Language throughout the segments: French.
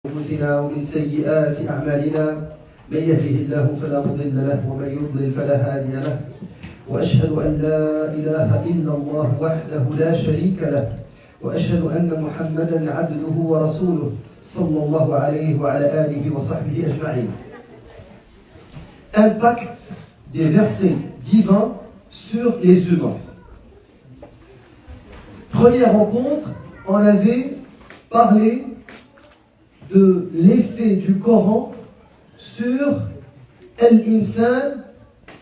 أنفسنا ومن سيئات أعمالنا من يهده الله فلا مضل له ومن يضلل فلا هادي له وأشهد أن لا إله إلا الله وحده لا شريك له وأشهد أن محمدا عبده ورسوله صلى الله عليه وعلى آله وصحبه أجمعين. Impact des versets divins sur les humains. Première rencontre, on avait parlé de l'effet du Coran sur al-insan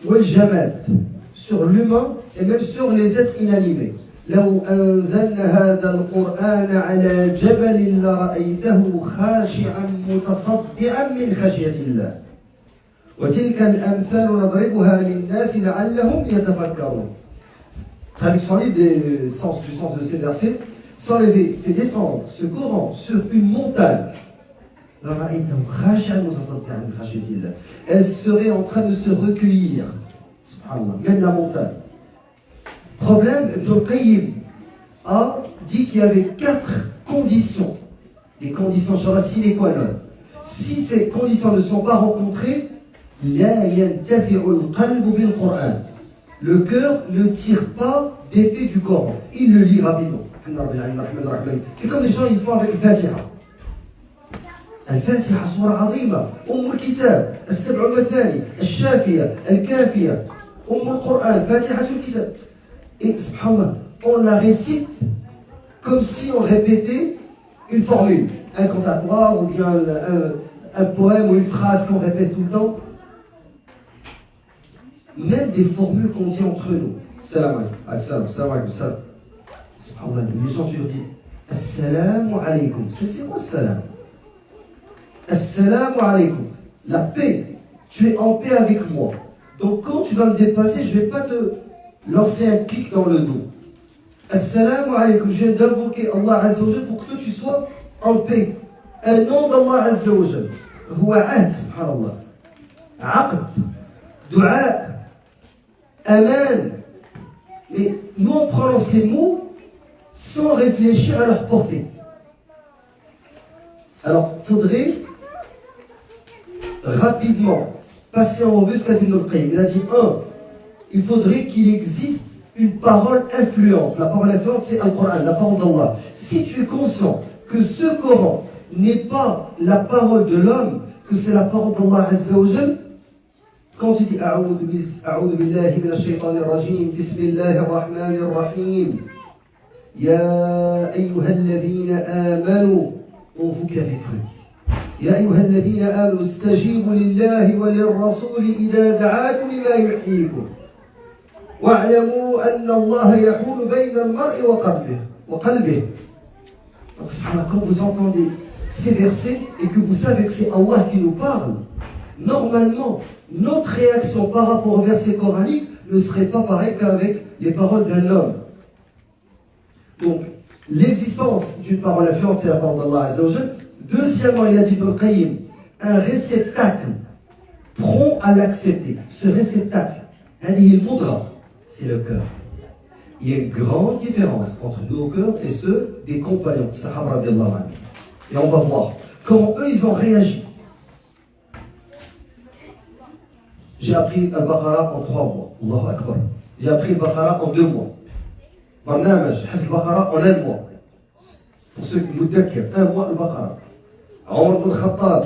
ou al-jamad, sur l'humain et même sur les êtres inanimés. لو أنزلنا هذا القرآن على جبل لرأيته خاشعا متصدعا من خشية الله وتلك الأمثال نضربها للناس لعلهم يتفكرون. Traduction libre des sens, du sens de ces versets. Si on avait fait descendre ce Coran sur une montagne, elle serait en train de se recueillir. Subhanallah, même la montagne. Problème, Ibn al-Qayyim a dit qu'il y avait 4 conditions. Les conditions sine qua non. Si ces conditions ne sont pas rencontrées, le cœur ne tire pas d'effet du Coran. Il le lit rapidement. C'est comme les gens ils font avec le Fatiha. الفاتحة سورة عظيمة أم الكتاب السبع المثاني الشافية الكافية أم القرآن فاتحة الكتاب. Et subhanallah, on la récite comme si on répétait une formule, un cantatoire ou bien un poème ou une phrase qu'on répète tout le temps. Même des formules qu'on dit entre nous. Salam alaikum, salam alaikum, salam. Subhanallah, les gens tu leur dis Assalamu alaikum. C'est quoi salam? Assalamu alaikum. La paix. Tu es en paix avec moi. Donc quand tu vas me dépasser, je ne vais pas te lancer un pic dans le dos. Assalamu alaikum. Je viens d'invoquer Allah Azza wa Jal pour que tu sois en paix. Un nom d'Allah Azza wa Jal. Huwa ahd, subhanallah. Aqd. Dua. Aman. Mais nous on prononce les mots sans réfléchir à leur portée. Alors, il faudrait rapidement passer en revue ce qu'a dit Ibn al-Qayyim. Il a dit il faudrait qu'il existe une parole influente. La parole influente, c'est Al-Qur'an, la parole d'Allah. Si tu es conscient que ce Coran n'est pas la parole de l'homme, que c'est la parole d'Allah Azza wa Jal, quand tu dis A'udhu billahi minash shaytanir rajim, Bismillahir rahmanir rahim, Ya ayyuhalladhina amanu, on vous qui avez cru. يا أيها الذين آمنوا استجيبوا لله وللرسول إذا دعاكم لما يحييكم واعلموا أن الله يحول بين المرء وقلبه. Donc subhanallah, quand vous entendez ces versets et que vous savez que c'est Allah qui nous parle, normalement notre réaction par rapport aux versets coraniques ne serait pas pareille qu'avec les paroles d'un homme. Donc l'existence d'une parole influente, c'est la parole d'Allah Azza wa Jal. Deuxièmement, il a dit Ibn al-Qayyim, un réceptacle prompt à l'accepter. Ce réceptacle, c'est le cœur. Il y a une grande différence entre nos cœurs et ceux des compagnons, Sahaba radiallahu anhu. Et on va voir comment eux ils ont réagi. J'ai appris Al-Baqarah en 3 mois. Allahu Akbar. J'ai appris Al-Baqarah en 2 mois. Barnamaj, Al-Baqarah en 1 mois. Pour ceux qui nous déclarent, 1 mois Al-Baqarah. Omar ibn Khattab,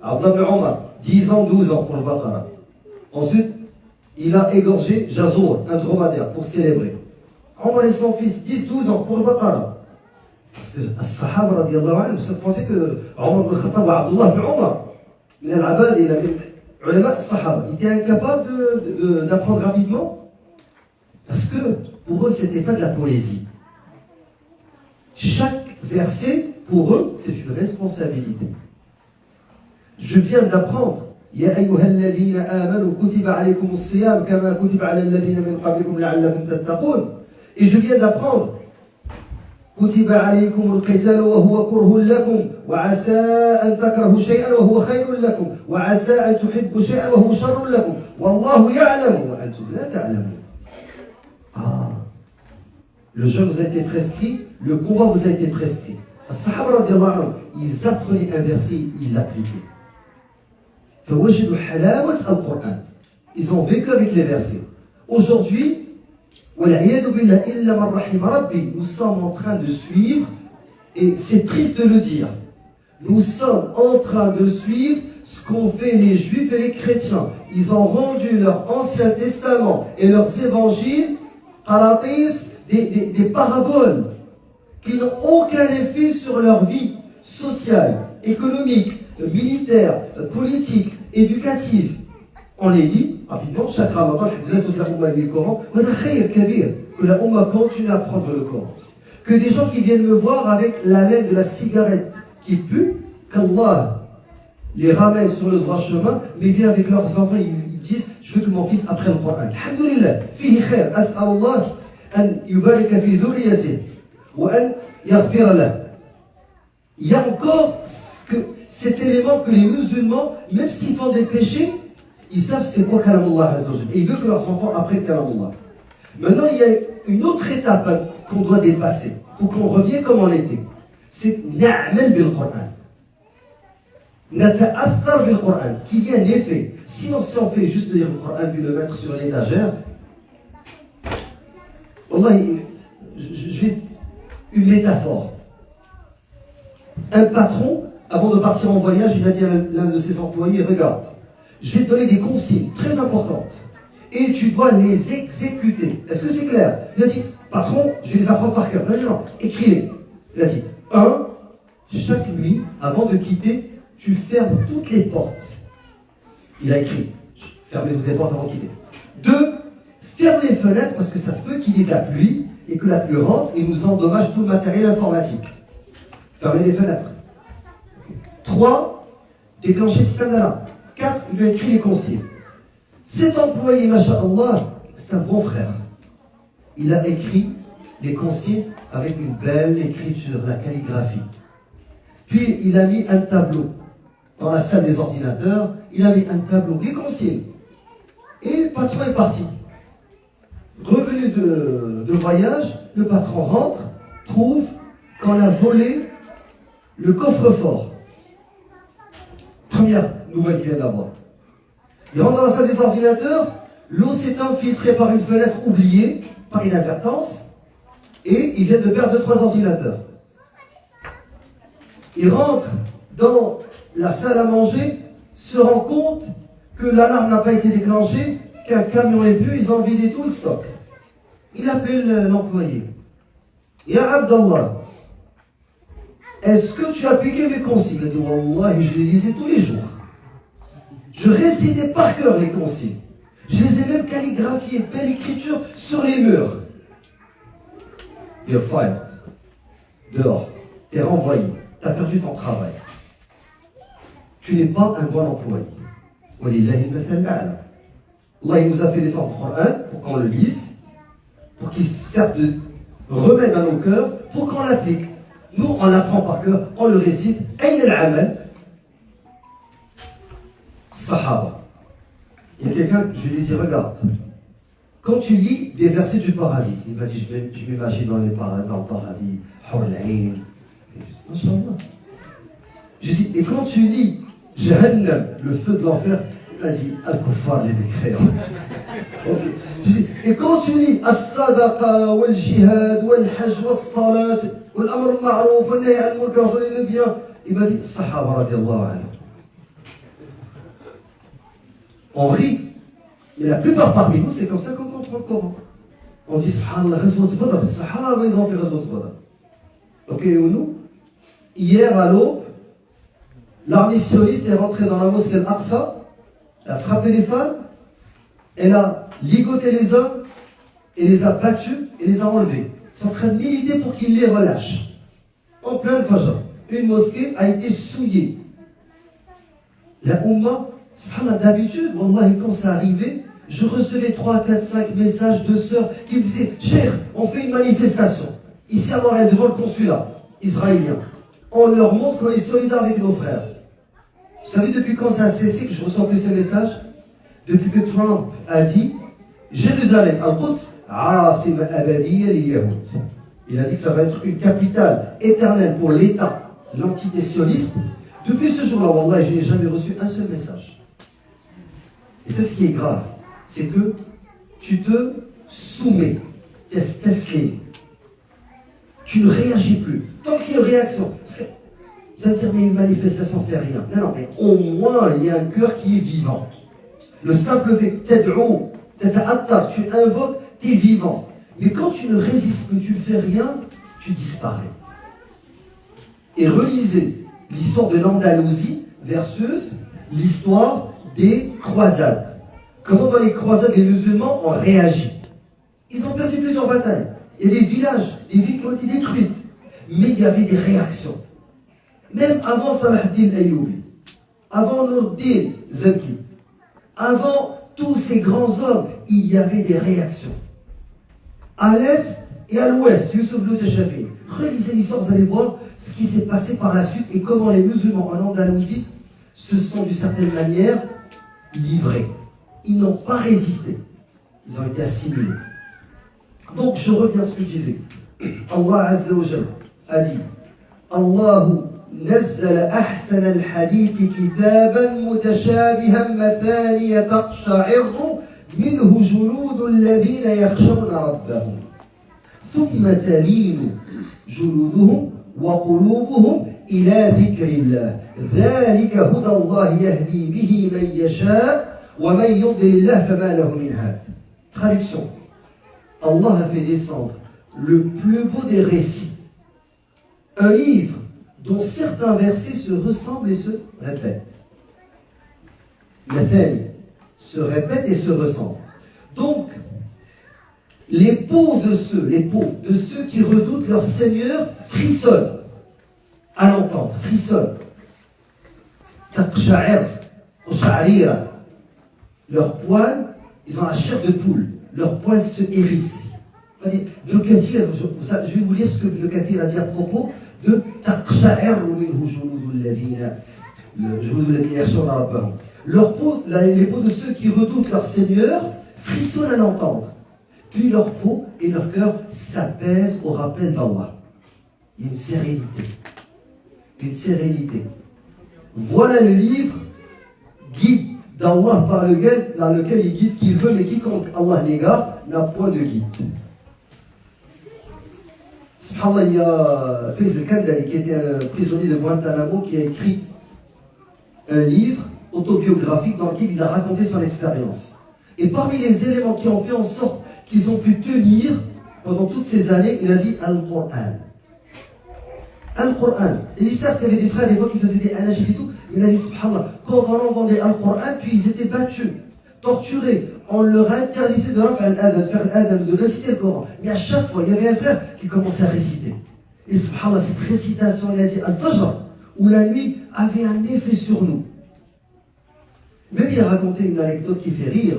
Abdullah ibn Omar, 10 ans, 12 ans pour le Baqarah. Ensuite, il a égorgé Jazour, un dromadaire, pour célébrer. Omar et son fils, 10-12 ans pour le Baqarah. Parce que les Sahaba, radiallahu anhu, vous pensez que Omar ibn Khattab ou Abdullah ibn Omar, il a ulama Sahaba, ils étaient incapables d'apprendre rapidement. Parce que pour eux, c'était pas de la poésie. Chaque verset, pour eux, c'est une responsabilité. Je viens d'apprendre Ya ayyuhalladhina amanu kutiba alaykumus siyam kama kutiba ala alladhina min qablikum la'allakum tattaqun. Et je viens d'apprendre Kutiba alaykumul qitalu wa huwa kurhun lakum wa asa an takrahu shay'an wa huwa khayrun lakum wa asa an tuhibbu shay'an wa huwa sharrun lakum wallahu ya'lamu wa antum la ta'lamun. Le jeûne vous a été prescrit, le combat vous a été prescrit. Les Sahaba radiallahu anhum, ils apprenaient un verset, ils l'appliquaient. فوجدوا حلاوة القرآن. Ils ont vécu avec les versets. Aujourd'hui, والعياذ بالله إلا من رحم ربي, nous sommes en train de suivre, et c'est triste de le dire, nous sommes en train de suivre ce qu'ont fait les juifs et les chrétiens. Ils ont rendu leur ancien testament et leurs évangiles des paraboles qui n'ont aucun effet sur leur vie sociale, économique, militaire, politique, éducative. On les lit rapidement, chaque Ramadan, toute la Oumma lit le Coran. Que la Oumma continue à apprendre le Coran. Que des gens qui viennent me voir avec la laine de la cigarette qui pue, qu'Allah les ramène sur le droit chemin, mais viennent avec leurs enfants, ils disent, je veux que mon fils apprenne le Coran. Alhamdulillah, fihi khair, as'alullah an yubarika fi dhurriyyatihi wa an yaghfira lahu. Il y a encore cet élément que les musulmans, même s'ils font des péchés, ils savent c'est quoi Kalamullah Azza wa Jalla. Et ils veulent que leurs enfants apprennent Kalamullah. Maintenant, il y a une autre étape qu'on doit dépasser pour qu'on revienne comme on était. C'est na'mal bil Qur'an. Nata'athar bil Qur'an. Qu'il y ait un effet. Si on fait juste lire le Qur'an puis le mettre sur l'étagère, Wallahi, je vais une métaphore. Un patron, avant de partir en voyage, il a dit à l'un de ses employés, regarde, je vais te donner des consignes très importantes et tu dois les exécuter. Est-ce que c'est clair? Il a dit, patron, je vais les apprendre par cœur. Non, écris-les. Il a dit, 1, chaque nuit, avant de quitter, tu fermes toutes les portes. Il a écrit, fermez toutes les portes avant de quitter. 2, ferme les fenêtres parce que ça se peut qu'il y ait de la pluie et que la pluie rentre et nous endommage tout le matériel informatique. Fermez les fenêtres. 3, déclencher le système d'alarme. 4, il lui a écrit les consignes. Cet employé, masha'Allah, c'est un bon frère. Il a écrit les consignes avec une belle écriture, la calligraphie. Puis il a mis un tableau dans la salle des ordinateurs. Il a mis un tableau, les consignes. Et le patron est parti. Revenu de voyage, le patron rentre, trouve qu'on a volé le coffre-fort. Première nouvelle qu'il vient d'avoir. Il rentre dans la salle des ordinateurs, l'eau s'est infiltrée par une fenêtre oubliée, par inadvertance, et il vient de perdre 2-3 ordinateurs. Il rentre dans la salle à manger, se rend compte que l'alarme n'a pas été déclenchée, qu'un camion est venu, ils ont vidé tout le stock. Il appelle l'employé. Ya Abdallah, est-ce que tu as appliqué mes consignes? Il a dit, Wallah, je les lisais tous les jours. Je récitais par cœur les consignes. Je les ai même calligraphiées, belle écriture sur les murs. You're fired. Dehors. T'es renvoyé. T'as perdu ton travail. Tu n'es pas un bon employé. Walillahi al-mathal a'la. Allah il nous a fait descendre le Coran pour qu'on le lise, pour qu'il serve de remède à nos cœurs, pour qu'on l'applique. Nous, on l'apprend par cœur, on le récite. Aïn al-amal. Sahaba. Il y a quelqu'un, je lui ai dit, regarde, quand tu lis des versets du paradis, il m'a dit, je m'imagine dans le paradis, Hurlaïn. Je dis, et quand tu lis Jahannam, le feu de l'enfer, il m'a dit, Al-Kuffar, les mécréants. Okay. Je dis, et quand tu lis As-Sadaqa, Wal-Jihad, Wal-Hajj, Wal-Salat, Wal-Amr al-Ma'rouf, Wal-Nahy al-Munkar, le bien, il m'a dit, Sahaba radiallahu anhu. On rit, mais la plupart parmi nous, c'est comme ça qu'on comprend le Coran. On dit, Subhanallah, Ghazwat Badr, les Sahaba, ils ont fait Ghazwat Badr. Ok, et nous, hier à l'aube, l'armée sioniste est rentrée dans la mosquée Al-Aqsa, elle a frappé les femmes, elle a ligoté les hommes, et les a battus et les a enlevés. Ils sont en train de militer pour qu'ils les relâchent. En plein Fajr, une mosquée a été souillée. La Ummah, d'habitude, wallahi, quand ça arrivait, je recevais 3, 4, 5 messages de sœurs qui me disaient, Cheikh, on fait une manifestation. Ici à Montréal, devant le consulat israélien. On leur montre qu'on est solidaire avec nos frères. Vous savez depuis quand ça a cessé que je reçois plus ces messages? Depuis que Trump a dit Jérusalem, Al-Quds, Asim Abadiya lil Yahoud. Il a dit que ça va être une capitale éternelle pour l'État, l'entité sioniste. Depuis ce jour-là, wallah, je n'ai jamais reçu un seul message. Et c'est ce qui est grave, c'est que tu te soumets, tu ne réagis plus. Tant qu'il y a une réaction, vous allez dire, mais une manifestation, c'est rien. Non, mais au moins, il y a un cœur qui est vivant. Le simple fait, tu invoques, tu es vivant. Mais quand tu ne résistes plus, tu ne fais rien, tu disparais. Et relisez l'histoire de l'Andalousie versus l'histoire des croisades. Comment dans les croisades, les musulmans ont réagi. Ils ont perdu plusieurs batailles. Il y a des villages, des villes qui ont été détruites. Mais il y avait des réactions. Même avant Salah ad-Din Ayyubi, avant Nur-Din Zaki, avant tous ces grands hommes, il y avait des réactions. À l'est et à l'ouest, Youssef Loutajafin. Relisez l'histoire, vous allez voir ce qui s'est passé par la suite et comment les musulmans en Andalousie se sont d'une certaine manière livrés. Ils n'ont pas résisté. Ils ont été assimilés. Donc je reviens à ce que je disais. Allah Azza wa Jalla a dit Allahu نزل أحسن الحديث كتابا متشابها مثانية تقشعر منه جلود الذين يخشون ربهم ثم تلين جلودهم وقلوبهم إلى ذكر الله ذلك هدى الله يهدي به من يشاء ومن يضلل الله فما له من هاد. Traduction. Allah a fait descendre le plus beau des récits, un livre dont certains versets se ressemblent et se répètent. Mathani se répètent et se ressemblent. Donc, les peaux de ceux qui redoutent leur Seigneur frissonnent à l'entendre, frissonnent. Taqsha'ir, qsha'rira. Leurs poils, ils ont la chair de poule. Leurs poils se hérissent. Ibn Kathir, je vais vous lire ce que Ibn Kathir a dit à propos de taqsha'ir minhu juludul ladhina yakhshawna rabbahum. Leurs peaux, les peaux de ceux qui redoutent leur Seigneur frissonnent à l'entendre. Puis leur peau et leur cœur s'apaisent au rappel d'Allah. Il y a une sérénité. Une sérénité. Voilà le livre guide d'Allah dans lequel il guide ce qu'il veut, mais quiconque Allah l'égare n'a point de guide. Subhanallah, il y a Faiz Kandari qui était un prisonnier de Guantanamo qui a écrit un livre autobiographique dans lequel il a raconté son expérience. Et parmi les éléments qui ont fait en sorte qu'ils ont pu tenir pendant toutes ces années, il a dit Al-Qur'an. Al-Qur'an. Il dit certes, il y avait des frères des fois qui faisaient des anajil et tout, mais il a dit subhanallah, quand on entendait Al-Qur'an, puis ils étaient battus, torturés, on leur interdisait de faire l'adam, de réciter le Coran. Mais à chaque fois, il y avait un frère qui commençait à réciter. Et subhanallah, cette récitation, il a dit Al-Fajr, où la nuit avait un effet sur nous. Même il a raconté une anecdote qui fait rire.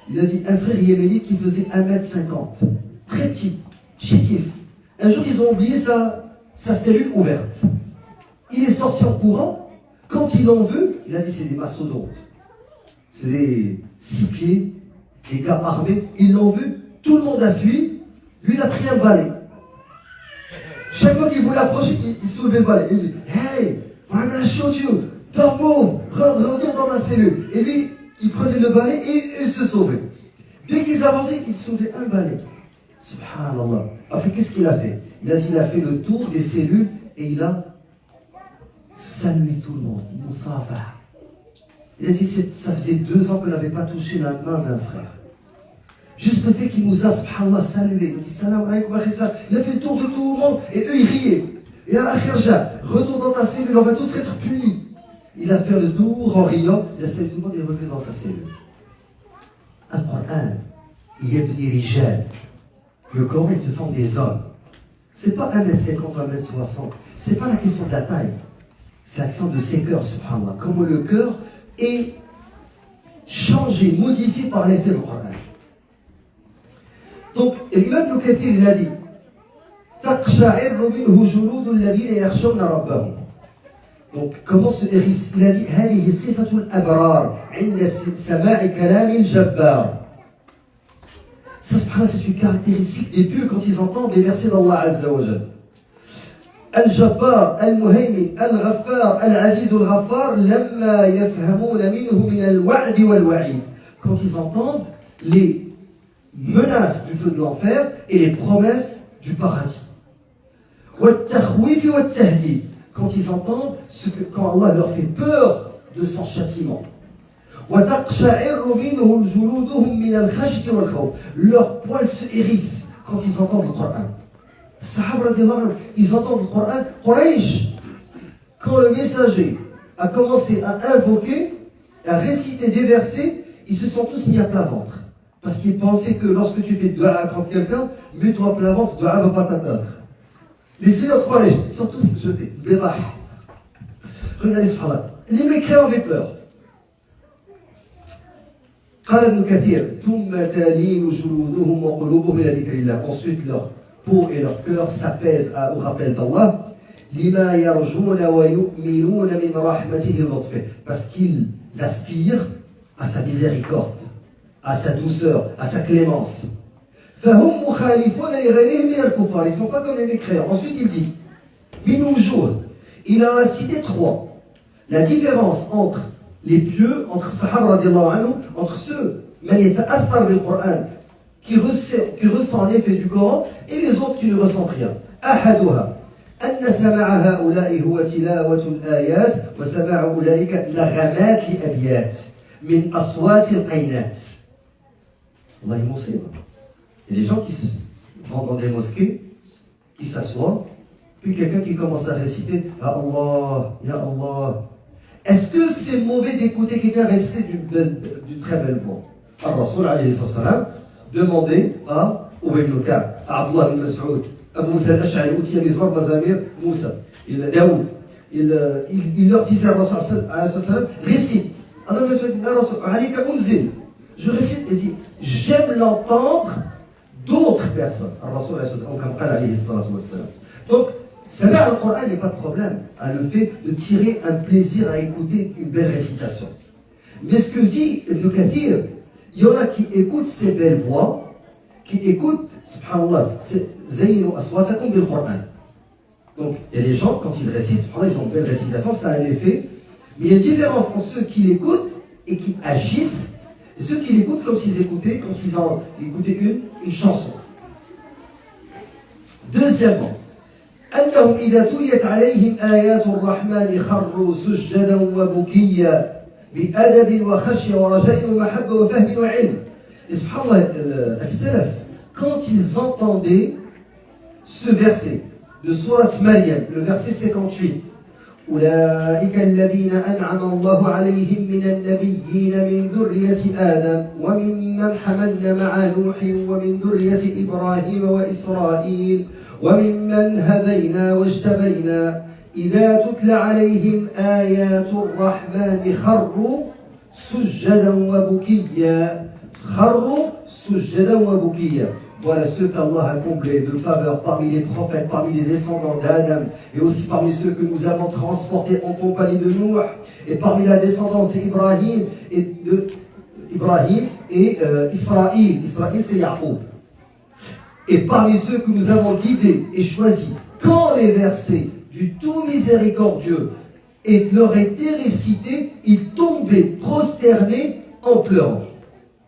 Il a dit un frère yéménite qui faisait 1m50, très petit, chétif. Un jour, ils ont oublié sa cellule ouverte. Il est sorti en courant. Quand ils l'ont vu, il a dit c'est des mastodontes. C'est des 6 pieds, des gars armés. Ils l'ont vu, tout le monde a fui. Lui, il a pris un balai. Chaque fois qu'il voulait approcher, il soulevait le balai. Il dit hey, I'm gonna shoot you. Don't move, retourne dans ma cellule. Et lui, il prenait le balai et il se sauvait. Dès qu'ils avançaient, il soulevait un balai. Subhanallah. Après, qu'est-ce qu'il a fait? Il a fait le tour des cellules et il a salué tout le monde. Moussafa. Il a dit, ça faisait 2 ans qu'on n'avait pas touché la main d'un frère. Juste le fait qu'il nous a, subhanallah, salué. Il a dit, salam alaykoum, il a fait le tour de tout le monde et eux, ils riaient. Et à Akhirja, retourne dans ta cellule, on va tous être punis. Il a fait le tour en riant, il a salué tout le monde et est revenu dans sa cellule. Al-Qur'an, yabni rijal. Le Coran, il te forme des hommes. C'est pas 1m50 ou 1m60. C'est pas la question de la taille. C'est la question de ses cœurs, subhanallah. Comment le cœur est changé, modifié par l'effet du Coran. Donc, l'imam Ibn Kathir, il a dit تَقْشَعِرُّ مِنْهُ جُلُودُ الَّذِينَ يَخْشَوْنَ رَبَّهُم. Donc, comment se hérisse? Il a dit هذه صفة الأبرار عند سماع كلام الجبار. Ça, c'est une caractéristique des pieux quand ils entendent les versets d'Allah Azza wa Jal. Al-Jabbar, Al-Muhaymin, Al-Ghaffar, Al-Aziz, Al-Ghaffar, lamma yafhamouna minhu min al-wa'd wal-wa'id. Quand ils entendent les menaces du feu de l'enfer et les promesses du paradis. Wa-takhwif wa-tahdid. Quand ils entendent quand Allah leur fait peur de son châtiment. Leurs poils se hérissent quand ils entendent le Coran. Sahaba, ils entendent le Coran. Quraysh, quand le messager a commencé à invoquer, à réciter des versets, ils se sont tous mis à plat ventre. Parce qu'ils pensaient que lorsque tu fais dua contre quelqu'un, mets-toi à plat ventre, dua ne va pas t'atteindre. Les seigneurs Quraysh, ils sont tous jetés. Bédah. Regardez ce là. Les mécréants avaient peur. قال ابن كثير ثم تلين جلودهم وقلوبهم إلى ذكر الله. Ensuite leur peau et leur cœur s'apaisent au rappel d'Allah. لما يرجون ويؤمنون من رحمته اللطف. Parce qu'ils aspirent à sa miséricorde, à sa douceur, à sa clémence. فهم مخالفون لغيرهم من الكفار. Ils ne sont pas comme les mécréants. Ensuite il dit من وجوه. Il en a cité trois. La différence entre les pieux, entre Sahaba radiallahu anhu, entre ceux qui ressent l'effet du Coran et les autres qui ne ressentent rien. أحدها أن سماع هؤلاء هو تلاوة الآيات وسماع أولئك نغمات لأبيات من أصوات القينات. Allah est moussé. Il y a des gens qui vont dans des mosquées, qui s'assoient, puis quelqu'un qui commence à réciter Ya Allah, Ya Allah. Est-ce que c'est mauvais d'écouter quelqu'un réciter d'une très belle voix? Ar-Rasoul alayhi salam demandait à Ubay ibn Ka'b, à Abdullah ibn Mas'ud, Abu Musa al-Ash'ari, Outia Mizmar Mazamir, Moussa, Daoud. Il leur disait à Rasoul alayhi salam, récite. Allah Mas'ud dit, Ya Rasoul, alayka unzil. Je récite et dit, j'aime l'entendre d'autres personnes. Ar-Rasoul alayhi salam. Donc, Savoir le Coran n'est pas de problème, à le fait de tirer un plaisir à écouter une belle récitation. Mais ce que dit Ibn Kathir, il y en a qui écoutent ces belles voix, qui écoutent, subhanallah, Zaynu aswatakum bil Coran. Donc, il y a des gens, quand ils récitent, subhanallah, ils ont une belle récitation, ça a un effet. Mais il y a une différence entre ceux qui l'écoutent et qui agissent, et ceux qui l'écoutent comme s'ils écoutaient, une chanson. Deuxièmement, أنهم إذا تليت عليهم آيات الرحمن خروا سجدا وبكيا بأدب وخشية ورجاء ومحبة وفهم وعلم. Et subhanallah, السلف, quand ils entendaient ce verset de Surat Maryam, le verset 58, أولئك الذين أنعم الله عليهم من النبيين من ذرية آدم وممن حملنا مع نوح ومن ذرية إبراهيم وإسرائيل وممن هدينا واجتبينا إذا تتلى عليهم آيات الرحمن خروا سجدا وبكيا. خروا سجدا وبكيا. Voilà ceux qu'Allah a comblés de faveur parmi les prophètes, parmi les descendants d'Adam, et aussi parmi ceux que nous avons transportés en compagnie de Nuh, et parmi la descendance d'Ibrahim et Israël. Israël, c'est Yaqub. Et parmi ceux que nous avons guidés et choisis, quand les versets du tout miséricordieux leur étaient récités, ils tombaient prosternés en pleurant.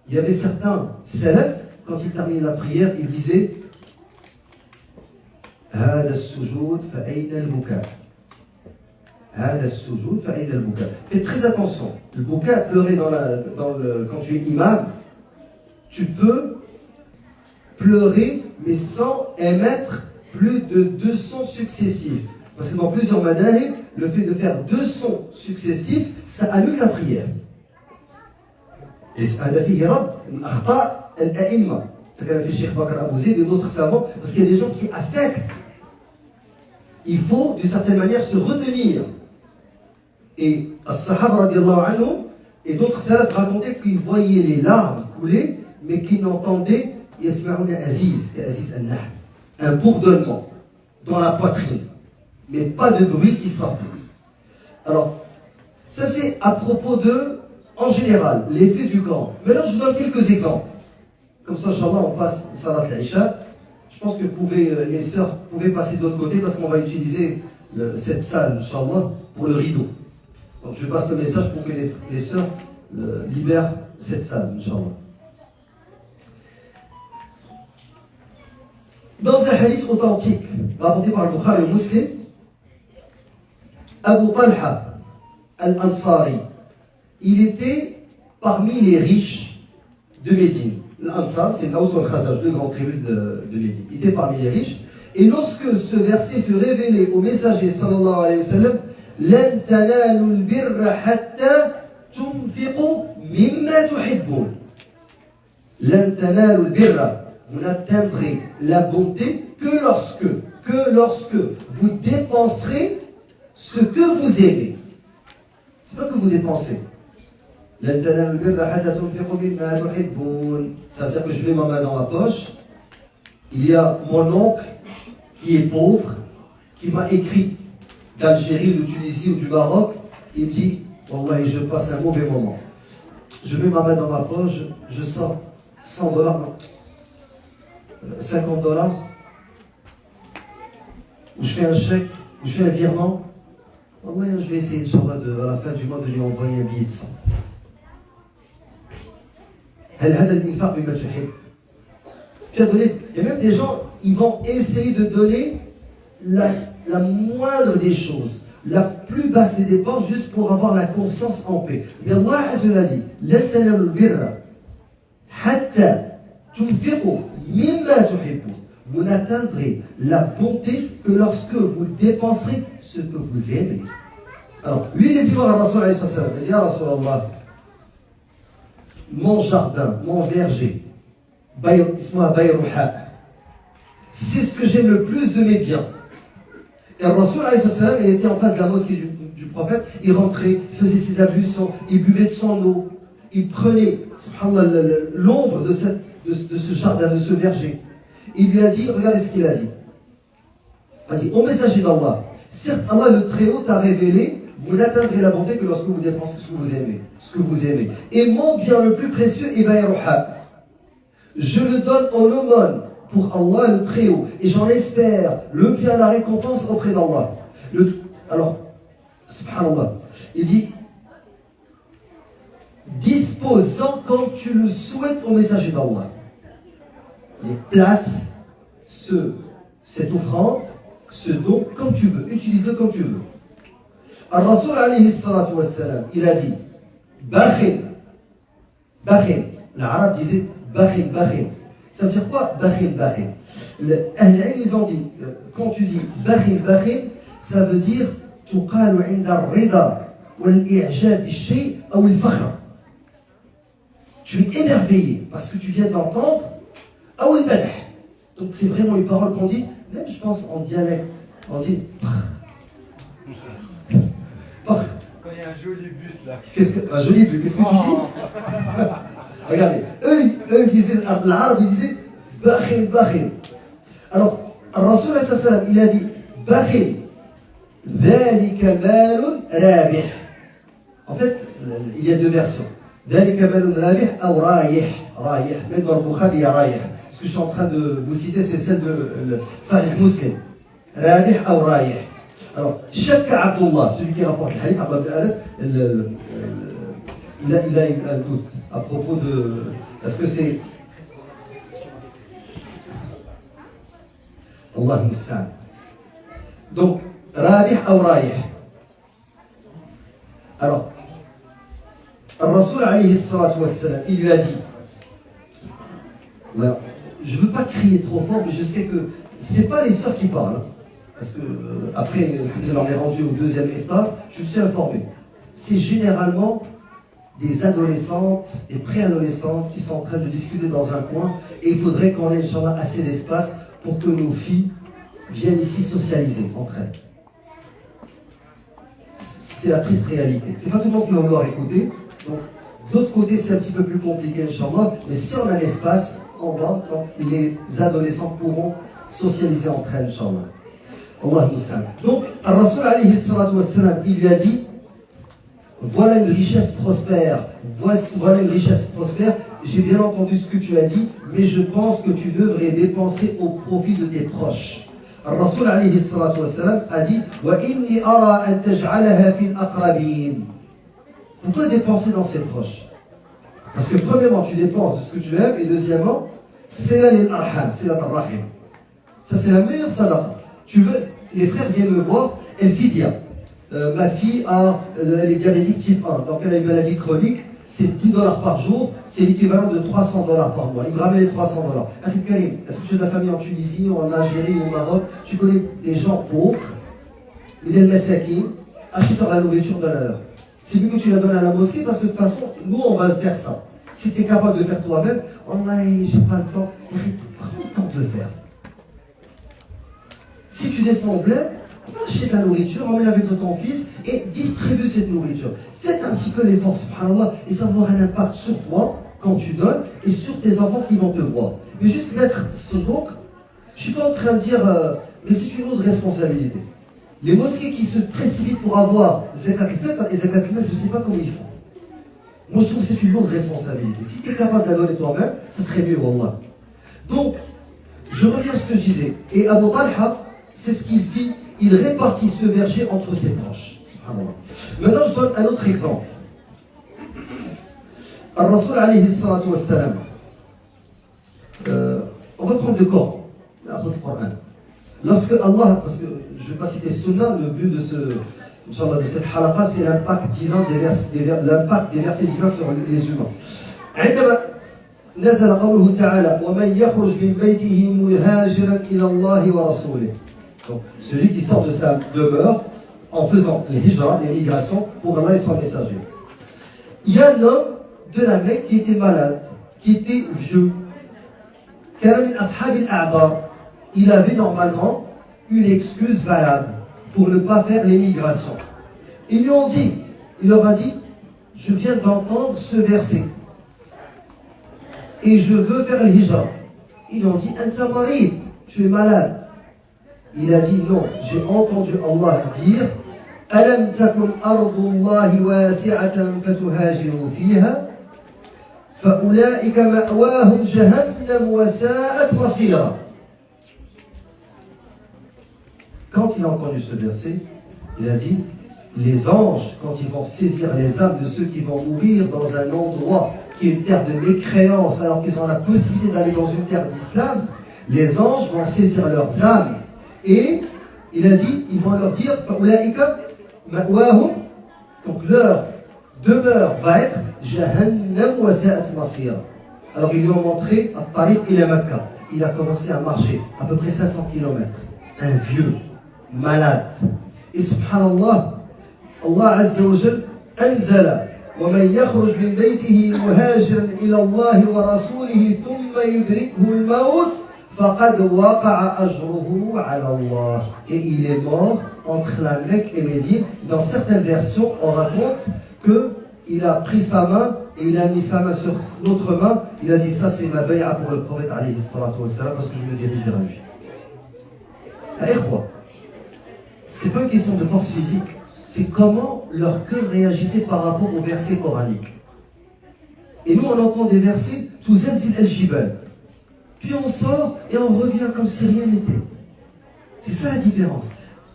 Il y avait certains salafs, quand ils terminaient la prière, ils disaient هذا السجود فأين البكاء هذا السجود فأين البكاء. Faites très attention. Le buka, pleurer quand tu es imam, tu peux pleurer mais sans émettre plus de 2 sons successifs. Parce que dans plusieurs madhahib, le fait de faire 2 sons successifs, ça annule la prière. Et هذا فيه رد أخطاء الأئمة. C'est comme le Cheikh Bakr Abou Zayd et d'autres savants, parce qu'il y a des gens qui affectent. Il faut d'une certaine manière se retenir. Et As-Sahaba radiallahu anhu et d'autres salafs racontaient qu'ils voyaient les larmes couler, mais qu'ils n'entendaient Yasma'una Aziz, Aziz al-Nahl, un bourdonnement dans la poitrine, mais pas de bruit qui sortait. Alors, ça c'est à propos de, en général, l'effet du Coran. Maintenant, je vous donne quelques exemples. Comme ça, Inch'Allah, on passe Salat al-Isha. Je pense que les sœurs, pouvez passer de l'autre côté parce qu'on va utiliser cette salle, Inch'Allah, pour le rideau. Donc je passe le message pour que les sœurs libèrent cette salle, Inch'Allah. Dans un hadith authentique, rapporté par le Bukhari et Muslim, Abu Talha al-Ansari, il était parmi les riches de Médine. L'Ansar, c'est Naous al-Khazraj, deux grandes tribus de Médine. Il était parmi les riches. Et lorsque ce verset fut révélé au messager sallallahu alayhi wa sallam, لَن تَنَالُوا الْبِرَّ حَتَّى تُنْفِقُوا مِمَّا تُحِبُّونَ. لَن تَنَالُوا الْبِرَّ. Vous n'atteindrez la bonté que lorsque vous dépenserez ce que vous aimez. C'est pas que vous dépensez. لَن تَنَالُوا الْبِرَّ حَتَّى تُنْفِقُوا مِمَّا تُحِبُّونَ. Ça veut dire que je mets ma main dans ma poche. Il y a mon oncle qui est pauvre, qui m'a écrit d'Algérie, de Tunisie ou du Maroc. Il me dit, Wallahi, je passe un mauvais moment. Je mets ma main dans ma poche, je sors $100, non, $50, ou je fais un chèque, ou je fais un virement. Wallahi, je vais essayer, Inch'Allah, à la fin du mois, de lui envoyer un billet de 100. Tu as donné, et même des gens, ils vont essayer de donner la moindre des choses, la plus basse des dépenses, juste pour avoir la conscience en paix. Mais Allah Azza a dit, لَن تَنَالُوا الْبِرَّ حَتَّى تُنْفِقُوا مِمَّا تُحِبُّونَ. Vous n'atteindrez la bonté que lorsque vous dépenserez ce que vous aimez. Alors, lui, il est vivant à Rasul alayhi salam. Il dit, ah Rasulallah, mon jardin, mon verger, c'est ce que j'aime le plus de mes biens. Et Rasul alayhi salam, il était en face de la mosquée du prophète, il rentrait, il faisait ses ablutions, il buvait de son eau, il prenait l'ombre de ce jardin, de ce verger. Il lui a dit, regardez ce qu'il a dit. Il a dit, au messager d'Allah, certes Allah le Très-Haut t'a révélé, vous n'atteindrez la bonté que lorsque vous dépensez ce que vous aimez. Et mon bien le plus précieux est Bayruha. Je le donne en aumône pour Allah le Très-Haut. Et j'en espère le bien, la récompense auprès d'Allah. Alors, subhanallah, il dit, dispose-en quand tu le souhaites au messager d'Allah. Et place cette offrande, ce don, comme tu veux. Utilise-le comme tu veux. Al-Rasul alayhi salatu wassalam, il a dit, Bakhil. L'arabe disait Bakhil. Ça veut dire quoi, Bakhil? Ahl-Ilm, ils ont dit, quand tu dis Bakhil, ça veut dire tuqalu inda ar-rida wal-i'jab bi-shay' ou al-fakhr. Tu es émerveillé parce que tu viens d'entendre ou al-madh. Donc c'est vraiment une parole qu'on dit, même je pense en dialecte, on dit quand il y a un joli but là. Un joli but, qu'est-ce que tu dis? Regardez, eux disaient, l'arabe il disait Bakhil. Alors, Rasul il a dit Bakhil, dhalika malun rabih. En fait, il y a deux versions. Dhalika malun rabih ou rayih. Même dans le Bukhari, il y a rayih. Ce que je suis en train de vous citer, c'est celle de Sahih Muslim. Rabih ou rayih. Alors, Shakka Abdullah, celui qui rapporte le hadith, Abdullah ibn Anas, il a un doute à propos de... Est-ce que c'est... Allah musta'an. Donc, Rabih ou Rayih. Alors, Al-Rasul alayhi salatu wassalam, il lui a dit, je ne veux pas crier trop fort, mais je sais que ce n'est pas les sœurs qui parlent. Parce que après, on est rendu au deuxième iftar, je me suis informé. C'est généralement des adolescentes et préadolescentes qui sont en train de discuter dans un coin, et il faudrait qu'on ait Inch'Allah assez d'espace pour que nos filles viennent ici socialiser entre elles. C'est la triste réalité. C'est pas tout le monde qui va vouloir écouter. Donc, d'autre côté, c'est un petit peu plus compliqué, Inch'Allah. Mais si on a l'espace en bas, les adolescents pourront socialiser entre elles, Inch'Allah. Donc, Al-Rasul alayhi salatu wassalam, il lui a dit, voilà une richesse prospère, j'ai bien entendu ce que tu as dit, mais je pense que tu devrais dépenser au profit de tes proches. Le Rasoul alayhi salatu wassalam a dit wa inni ara an taj'alaha fil aqrabin. Pourquoi dépenser dans ses proches? Parce que premièrement, tu dépenses de ce que tu aimes, et deuxièmement, c'est la lil arham, c'est la rahim. Ça, c'est la meilleure sadaqa. Tu veux, les frères viennent me voir, elle fidia. Ma fille elle est diabétique type 1, donc elle a une maladie chronique, c'est $10 par jour, c'est l'équivalent de $300 par mois. Il me ramène les $300. Akhi Karim, est-ce que tu as de la famille en Tunisie, ou en Algérie, ou au Maroc? Tu connais des gens pauvres, il est le masakin, achète-leur la nourriture, donne-la-leur. C'est mieux que tu la donnes à la mosquée, parce que de toute façon, nous on va faire ça. Si tu es capable de faire toi-même, Allah, j'ai pas le temps, prends le temps de le faire. Si tu descends au bled, achète la nourriture, emmène avec ton fils et distribue cette nourriture. Faites un petit peu l'effort, subhanallah, et ça va avoir un impact sur toi quand tu donnes et sur tes enfants qui vont te voir. Mais juste mettre ce bouc, je ne suis pas en train de dire, mais c'est une autre responsabilité. Les mosquées qui se précipitent pour avoir zakat al-fitr et zakat al-mal, je ne sais pas comment ils font. Moi je trouve que c'est une lourde responsabilité. Si tu es capable de la donner toi-même, ça serait mieux, wallah. Donc, je reviens à ce que je disais. Et Abu Talha, c'est ce qu'il fit. Il répartit ce verger entre ses proches. Maintenant, je donne un autre exemple. Al-Rasoul alayhi salatu wassalam. On va prendre le Coran. Lorsque Allah, parce que je ne vais pas citer Sunnah, le but de cette halaqa, c'est l'impact divin l'impact des versets divins sur les humains. عندما نزل قوله تعالى ومن يخرج من بيته مهاجرا إلى الله ورسوله. Donc, celui qui sort de sa demeure en faisant les hijra, les migrations, pour Allah et son messager. Il y a un homme de la Mecque qui était malade, qui était vieux. Il avait normalement une excuse valable pour ne pas faire l'émigration. Ils lui ont dit, il leur a dit, je viens d'entendre ce verset et je veux faire le hijra. Ils lui ont dit, Anta marid, tu es malade. Il a dit non, j'ai entendu Allah dire أَلَمْ تَكُنْ أَرْضُ اللَّهِ وَاسِعَةً فَتُهَاجِرُوا فِيهَا فَأُولَٰئِكَ مَأْوَاهُمْ جَهَنَّمُ وَسَاءَتْ مَصِيرًا. Quand il a entendu ce verset, il a dit les anges, quand ils vont saisir les âmes de ceux qui vont mourir dans un endroit qui est une terre de mécréance, alors qu'ils ont la possibilité d'aller dans une terre d'islam, les anges vont saisir leurs âmes. Et il a dit, ils vont leur dire, donc leur demeure va être Jahannam wa sa'at masira. Alors ils lui ont montré à Tariq ila Makkah. Il a commencé à marcher à peu près 500 km. Un vieux, malade. Et subhanallah, Allah Azza wa Jal anzala ومن يخرج من بيته مهاجرا إلى الله ورسوله ثم يدركه الموت فقد وقع أجره على الله. Et il est mort entre la Mecque et Médine. Dans certaines versions, on raconte qu'il a pris sa main et il a mis sa main sur l'autre main. Il a dit ça c'est ma bay'a pour le prophète alayhi salatu wa salam parce que je me dirige vers lui. C'est pas une question de force physique. C'est comment leur cœur réagissait par rapport aux versets coraniques. Et nous, on entend des versets, tout zalzil al-jibal. Puis on sort et on revient comme si rien n'était. C'est ça la différence.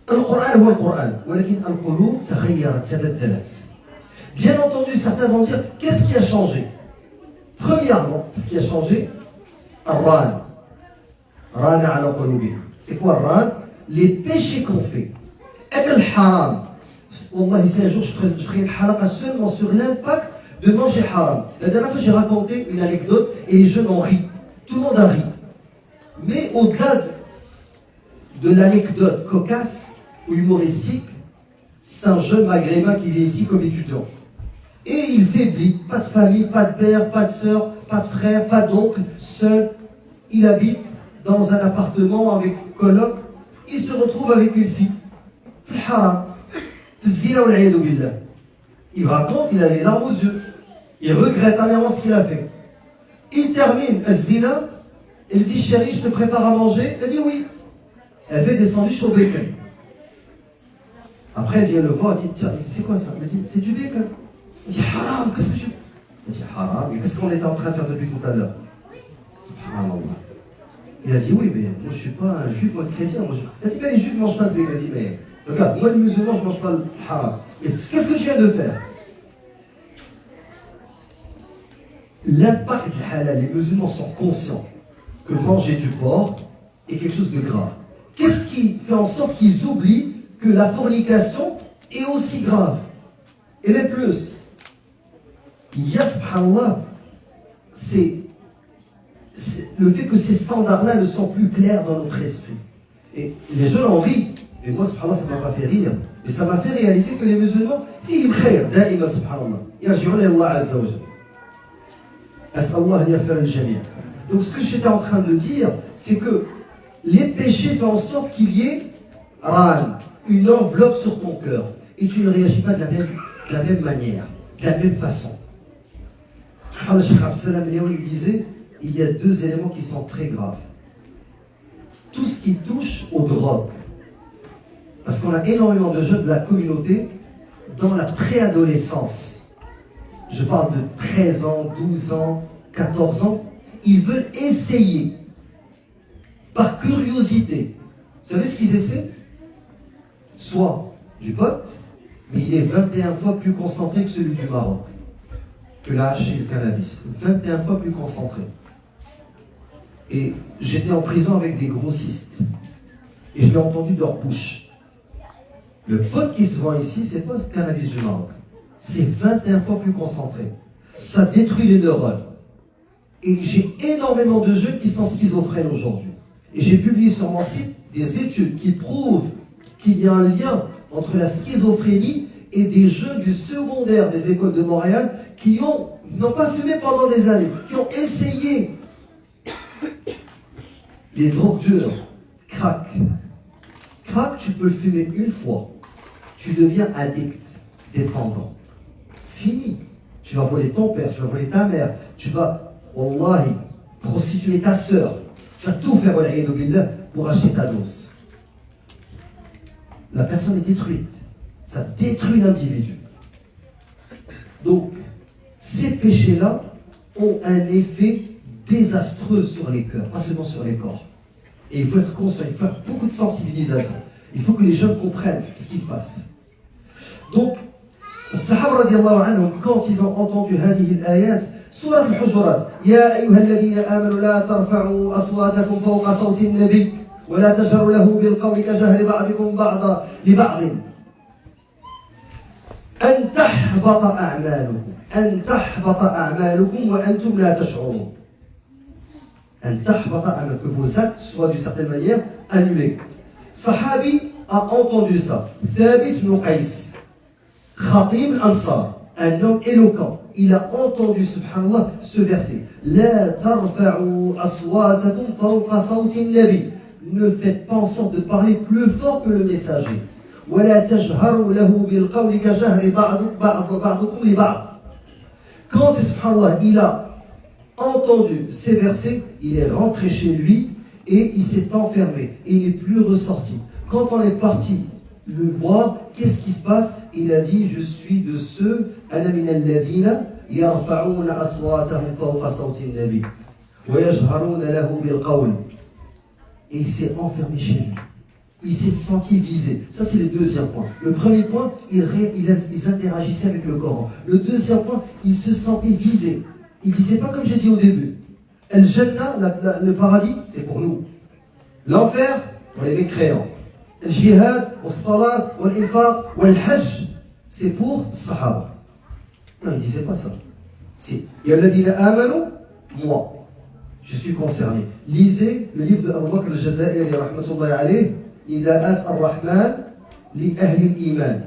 Al-Qur'an ou Al-Qur'an. Al-Qulub taghayyarat, tabaddalat. Bien entendu, certains vont dire, qu'est-ce qui a changé? Premièrement, ce qui a changé, Ar-Ran. Rana ala qulubi. C'est quoi Ar-Ran? Les péchés qu'on fait. Et al-Haram. Wallah, ici un jour, je ferai une halaqa seulement sur l'impact de manger haram. La dernière fois, j'ai raconté une anecdote et les jeunes ont ri. Tout le monde a ri. Mais au-delà de l'anecdote cocasse ou humoristique, c'est un jeune maghrébin qui vient ici comme étudiant. Et il faiblit. Pas de famille, pas de père, pas de soeur, pas de frère, pas d'oncle, seul. Il habite dans un appartement avec coloc. Il se retrouve avec une fille. Haram. Il raconte, il a les larmes aux yeux. Il regrette amèrement ce qu'il a fait. Il termine Zina. Il dit chérie, je te prépare à manger. Elle dit oui. Elle fait des sandwichs au bacon. Après, elle vient le voir. Elle dit tiens, c'est quoi ça? Elle dit c'est du bacon. Il dit haram, qu'est-ce que tu. Elle dit haram. Et qu'est-ce qu'on était en train de faire depuis tout à l'heure? Subhanallah. Il a dit oui, mais moi je ne suis pas un juif ou un chrétien. Il a dit mais les juifs ne mangent pas de viande. Il a dit mais regarde, moi les musulmans je ne mange pas le haram. Et qu'est-ce que je viens de faire? L'impact du halal, les musulmans sont conscients que manger du porc est quelque chose de grave. Qu'est-ce qui fait en sorte qu'ils oublient que la fornication est aussi grave? Et les plus, il y a, subhanallah, c'est le fait que ces standards-là ne sont plus clairs dans notre esprit. Et les jeunes en rient, et moi, subhanallah, ça m'a pas fait rire, mais ça m'a fait réaliser que les musulmans, ils khair, daïma, subhanallah, yarji'un ila Allah azza wa jalla. As'Allah an yaghfira al-jami'. Donc ce que j'étais en train de dire, c'est que les péchés font en sorte qu'il y ait une enveloppe sur ton cœur. Et tu ne réagis pas de la même manière, de la même façon. Le Cheikh Abdel il disait, il y a deux éléments qui sont très graves. Tout ce qui touche aux drogues. Parce qu'on a énormément de jeunes de la communauté dans la préadolescence. Je parle de 13 ans, 12 ans, 14 ans. Ils veulent essayer, par curiosité. Vous savez ce qu'ils essaient? Soit du pote, mais il est 21 fois plus concentré que celui du Maroc, que la hache et le cannabis. 21 fois plus concentré. Et j'étais en prison avec des grossistes. Et je l'ai entendu de leur bouche. Le pote qui se vend ici, c'est pas le cannabis du Maroc. C'est 21 fois plus concentré. Ça détruit les neurones. Et j'ai énormément de jeunes qui sont schizophrènes aujourd'hui. Et j'ai publié sur mon site des études qui prouvent qu'il y a un lien entre la schizophrénie et des jeunes du secondaire des écoles de Montréal qui n'ont pas fumé pendant des années, qui ont essayé les drogues dures, crack. Crack, tu peux le fumer une fois. Tu deviens addict, dépendant. Fini. Tu vas voler ton père, tu vas voler ta mère, tu vas, wallahi, prostituer ta sœur. Tu vas tout faire, billah, pour acheter ta dose. La personne est détruite. Ça détruit l'individu. Donc, ces péchés-là ont un effet désastreux sur les cœurs, pas seulement sur les corps. Et il faut être conscient, il faut faire beaucoup de sensibilisation. Il faut que les jeunes comprennent ce qui se passe. Donc, les Sahaba radiallahu anhum, quand ils ont entendu هذه الآيات, سورة الحجرات, يا أيها الذين آمنوا لا ترفعوا أصواتكم فوق صوت النبي ولا تجهروا له بالقول كجهر بعضكم بعضا لبعض أن تحبط أعمالكم وأنتم لا تشعرون. أن تحبط أعمالكم, que vos actes soient d'une certaine manière annulés. Sahabi a entendu ça. Thabit ibn Qais, Khatib al-Ansar, un homme éloquent, il a entendu, subhanallah, ce verset. La tarfa'u aswatakum fawqa sawti an-nabi. Ne faites pas en sorte de parler plus fort que le messager. ولا تجهروا له بالقول كجهر بعضكم لبعض. Quand, subhanallah, il a entendu ces versets, il est rentré chez lui et il s'est enfermé. Et il n'est plus ressorti. Quand on est parti le voir, qu'est-ce qui se passe? Il a dit, je suis de ceux أنا من الذين يرفعون أصواتهم فوق صوت النبي ويجهرون له بالقول. Et il s'est enfermé chez lui. Il s'est senti visé. Ça, c'est le deuxième point. Le premier point, ils interagissaient avec le Coran. Le deuxième point, il se sentait visé. Il disait pas comme j'ai dit au début. El-Jannah, le paradis, c'est pour nous. L'enfer, pour les mécréants. El-Jihad, el-Salat, el-Infaq, el-Hajj, c'est pour Sahaba. Non, il disait pas ça. C'est Yalladina amanu, moi. Je suis concerné. Lisez le livre de Abu Bakr al-Jazairi, rahmatullahi alayh, Nidaat ar-Rahman, li ahli al-Iman.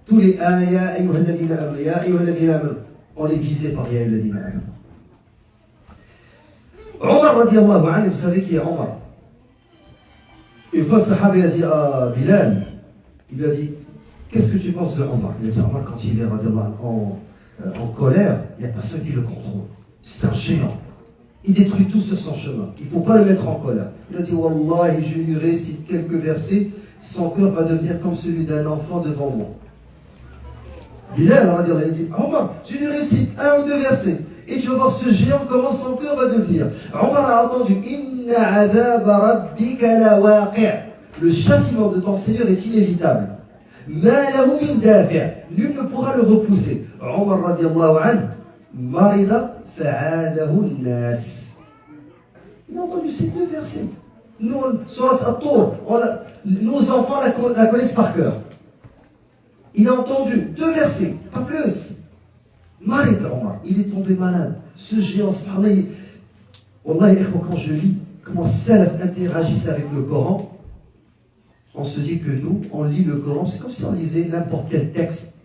Tous les ayats, ayyuhalladina amanu, ya ayyuhalladina amanu, on les visait par ya ayyuhalladina amanu. Omar radiallahu anhu, vous savez qui est Omar? Une fois, Sahaba a dit à Bilal, il lui a dit, qu'est-ce que tu penses de Omar? Il a dit, Omar, quand il est en colère, il n'y a personne qui le contrôle. C'est un géant. Il détruit tout sur son chemin. Il ne faut pas le mettre en colère. Il a dit, Wallahi, je lui récite quelques versets, son cœur va devenir comme celui d'un enfant devant moi. Bilal, radiallahu anhu, il dit, Omar, tu lui récites un ou deux versets. Et tu vas voir ce géant, comment son cœur va devenir. Omar a entendu, Inna adhaba rabbika la waqi'. Le châtiment de ton Seigneur est inévitable. Ma lahu min dafi'. Nul ne pourra le repousser. Omar, radiallahu anhu, marida fa'adahu an-nas. Il a entendu ces deux versets. Nous, Surat At-Tur, nos enfants la connaissent par cœur. Il a entendu deux versets, pas plus. Marid Omar, il est tombé malade. Ce géant se parlait. Wallah, quand je lis comment Salaf interagissent avec le Coran, on se dit que nous, on lit le Coran, c'est comme si on lisait n'importe quel texte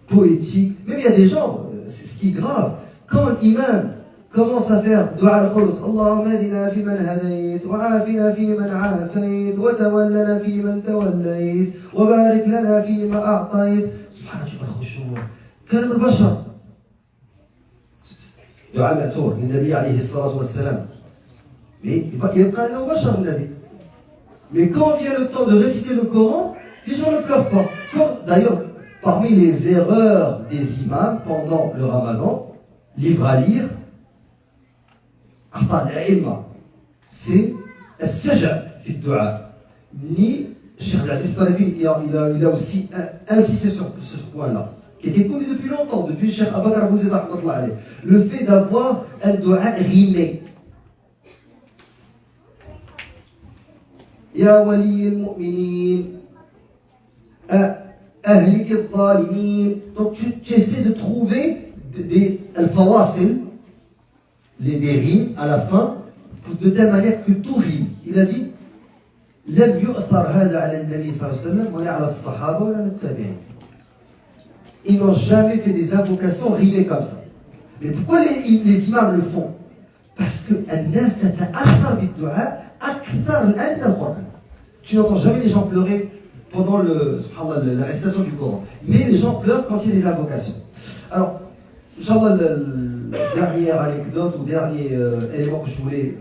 poétique. Même il y a des gens, c'est ce qui est grave, quand l'imam commence à faire dua al-qunut, Allahumma hadina fi man hadayt, wa afina fi man afayt, wa tawallana fi man tawallayt, wa barik lana fi ma a'tayt. Subhanallah, tu vas khushu'. كلام البشر دعاء مأثور للنبي عليه الصلاة والسلام. Mais il يبقى أنه بشر النبي. Mais quand vient le temps de réciter le Coran, les gens ne pleurent pas. D'ailleurs, parmi les erreurs des imams pendant le Ramadan, livre à lire, c'est السجع في الدعاء. Ni Cheikh Al-Aziz Tarafi, il a aussi insisté sur ce point-là, qui était connu depuis longtemps, depuis Cheikh Abu Bakr Abu Zayd rahmatullah alayh, le fait d'avoir un dua rimé. Ya wali al-mu'minin, ahlik al-zalimin. Donc tu essaies de trouver des al-fawasil, des rimes à la fin, de telle manière que tout rime. Il a dit لم يؤثر هذا على النبي صلى الله عليه وسلم ولا على الصحابة ولا على التابعين. Ils n'ont jamais fait des invocations rimées comme ça. Mais pourquoi les imams le font? Parce que الناس تتأثر بالدعاء أكثر الآن من القرآن. Tu n'entends jamais les gens pleurer pendant la récitation du Coran. Mais les gens pleurent quand il y a des invocations. Alors, Inch'Allah, la dernière anecdote ou dernier élément que je voulais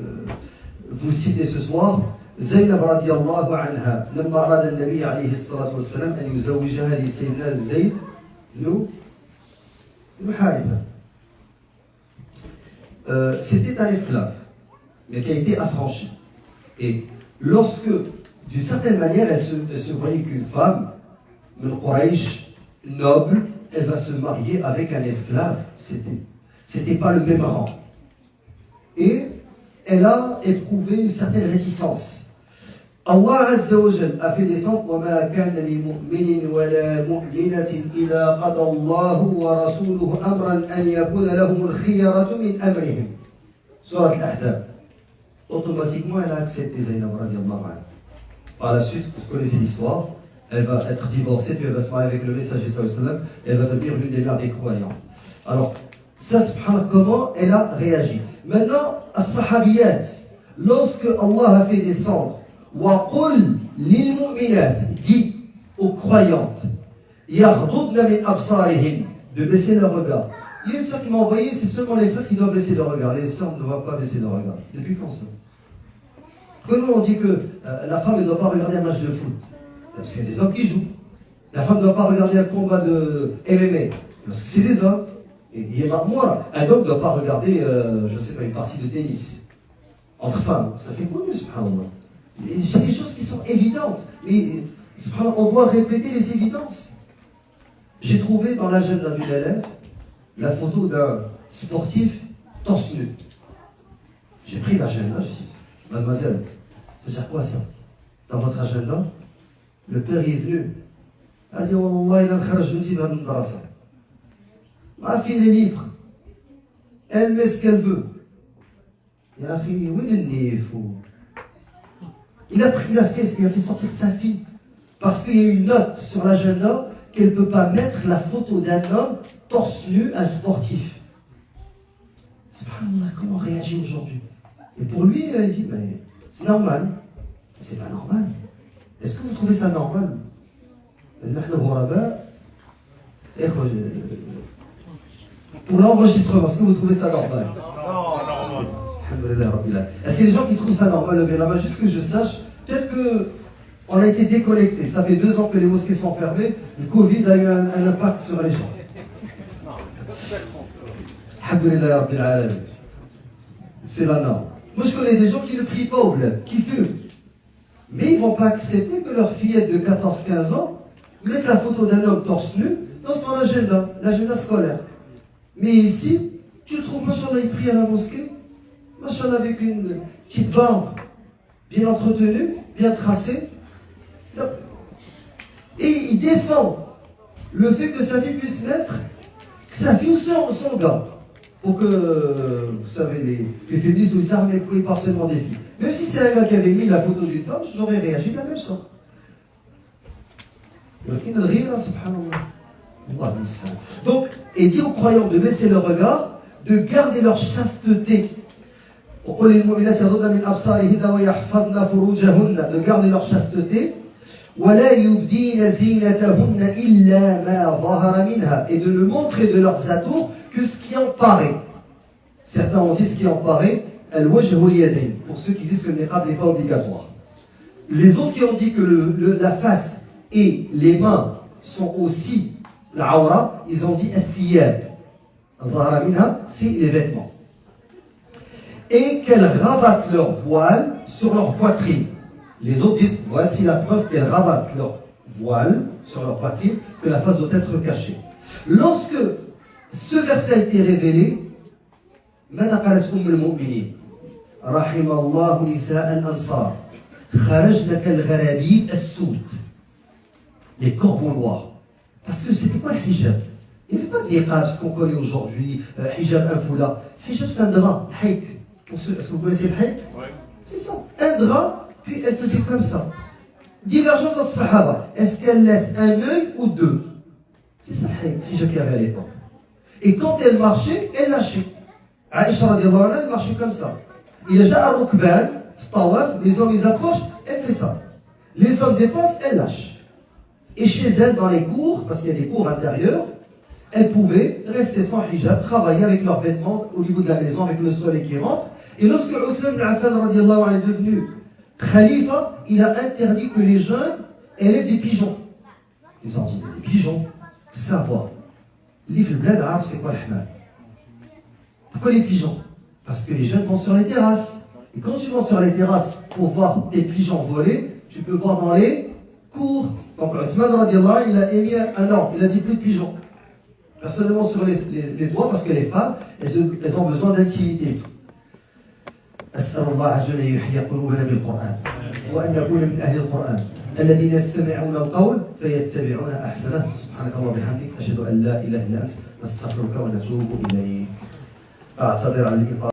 vous citer ce soir, زينب رضي الله عنها لما أراد النبي عليه الصلاة والسلام أن يزوجها لسيدنا زيد بن حارثة. C'était un esclave, mais qui a été affranchi. Et lorsque, d'une certaine manière, elle se voyait qu'une femme, une Quraysh, noble, elle va se marier avec un esclave. C'était pas le même rang. Et elle a éprouvé une certaine réticence. Allah Azza wa Jal a fait descendre وَمَا كَانَ لِمُؤْمِنٍ وَلَا مُؤْمِنَةٍ إِذَا قَضَى اللَّهُ وَرَسُولُهُ أَمْرًا أَنْ يَكُونَ لَهُمُ الْخِيَرَةُ مِنْ أَمْرِهِمْ. Surat Al-Ahzab. Automatiquement, elle a accepté Zaynab radiallahu anha. Par la suite, vous connaissez l'histoire, elle va être divorcée, puis elle va se marier avec le messager sallallahu alayhi wa sallam, et elle va devenir l'une des mères des croyants. Alors, ça, subhanallah, comment elle a réagi. Maintenant, as-sahabiyat, lorsque Allah a fait descendre وَقُلْ لِلْمُؤْمِنَاتِ, dit aux croyantes, يَغْضُضْنَ مِنْ أَبْصَارِهِنْ, de baisser leur regard. Il y a une sœur qui m'a envoyé, c'est seulement les frères qui doivent baisser leur regard. Les sœurs ne doivent pas baisser leur regard. Depuis quand ça? Comment on dit que la femme ne doit pas regarder un match de foot? Parce qu'il y a des hommes qui jouent. La femme ne doit pas regarder un combat de MMA. Parce que c'est des hommes. Et il y a moi, un homme ne doit pas regarder, je ne sais pas, une partie de tennis. Entre femmes. Ça c'est quoi, mais subhanallah? C'est des choses qui sont évidentes. Mais on doit répéter les évidences. J'ai trouvé dans l'agenda d'une élève la photo d'un sportif torse nu. J'ai pris l'agenda, j'ai dit, mademoiselle, ça veut dire quoi ça? Dans votre agenda, le père est venu. Il a dit, Wallah, il a kharaj minti bhad al-madrasa. Ma fille est libre. Elle met ce qu'elle veut. Ya akhi, où est le nif? Il a fait sortir sa fille parce qu'il y a une note sur l'agenda qu'elle ne peut pas mettre la photo d'un homme torse nu, un sportif. Subhanallah, comment réagir aujourd'hui? Et pour lui, il dit, mais c'est normal. C'est pas normal. Est-ce que vous trouvez ça normal? Pour l'enregistrement, est-ce que vous trouvez ça normal? Est-ce qu'il y a des gens qui trouvent ça normal, levez la main, juste que je sache? Peut-être que On a été déconnectés. Ça fait 2 ans que les mosquées sont fermées. Le Covid a eu un impact sur les gens. Alhamdulillah Rabbil Alamin. C'est la norme. Moi, je connais des gens qui ne prient pas au bled, qui fument. Mais ils ne vont pas accepter que leur fillette de 14-15 ans mette la photo d'un homme torse nu dans son agenda, l'agenda scolaire. Mais ici, tu le trouves, machallah, il prie à la mosquée, machallah, avec une petite barbe bien entretenue, bien tracée. Et il défend le fait que sa fille puisse mettre sa fille ou son gars. Pour que, vous savez, les féministes, ils savent, mais par seulement des filles. Même si c'est un gars qui avait mis la photo d'une femme, j'aurais réagi de la même sorte. Donc, et dit aux croyants de baisser le regard, de garder leur chasteté. De garder leur chasteté. Et de ne montrer de leurs atours que ce qui en paraît. Certains ont dit ce qui en paraît, pour ceux qui disent que le niqab n'est pas obligatoire. Les autres qui ont dit que la face et les mains sont aussi la aura, ils ont dit al-thiyab. C'est les vêtements. Et qu'elles rabattent leur voile sur leur poitrine. Les autres disent, voici la preuve qu'elles rabattent leur voile sur leur poitrine, que la face doit être cachée. Lorsque ce verset a été révélé, ماذا قالت المؤمنين رحم الله نساء الأنصار خرجن كالغرابيب السود, les corbeaux noirs. Parce que c'était quoi le hijab? Il n'y avait pas de niqab, ce qu'on connaît aujourd'hui, hijab, un foulard. Hijab, c'est un drap, haïk. Est-ce que vous connaissez le haïk? Oui. C'est ça, un drap, puis elle faisait comme ça. Divergence entre Sahaba. Est-ce qu'elle laisse un œil ou 2? C'est ça le hijab qu'il y avait à l'époque. Et quand elle marchait, elle lâchait. Aïcha radiallahu anha, elle marchait comme ça. Il y a déjà un rukban, tawaf, les hommes ils approchent, elle fait ça. Les hommes dépassent, elle lâche. Et chez elle, dans les cours, parce qu'il y a des cours intérieurs, elles pouvaient rester sans hijab, travailler avec leurs vêtements au niveau de la maison, avec le soleil qui rentre. Et lorsque Uthman ibn Affan radiallahu anhu est devenu khalifa, il a interdit que les jeunes élèvent des pigeons. Ils ont dit, des pigeons, savoir. L'if al-blad arabe, c'est quoi le hmal? Pourquoi les pigeons? Parce que les jeunes vont sur les terrasses. Et quand tu vas sur les terrasses pour voir tes pigeons voler, tu peux voir dans les cours. Donc Uthman radiallahu anhu, il a émis un ordre, il a dit plus de pigeons. Personnellement sur les doigts, parce que les femmes, elles ont besoin d'intimité. أسأل الله عز وجل أن يحيي قلوبنا بالقرآن وأن نكون من أهل القرآن الذين يستمعون القول فيتبعون أحسنه. سبحانك اللهم وبحمدك أشهد أن لا إله إلا أنت نستغفرك ونتوب إليك. أعتذر عن الإطالة.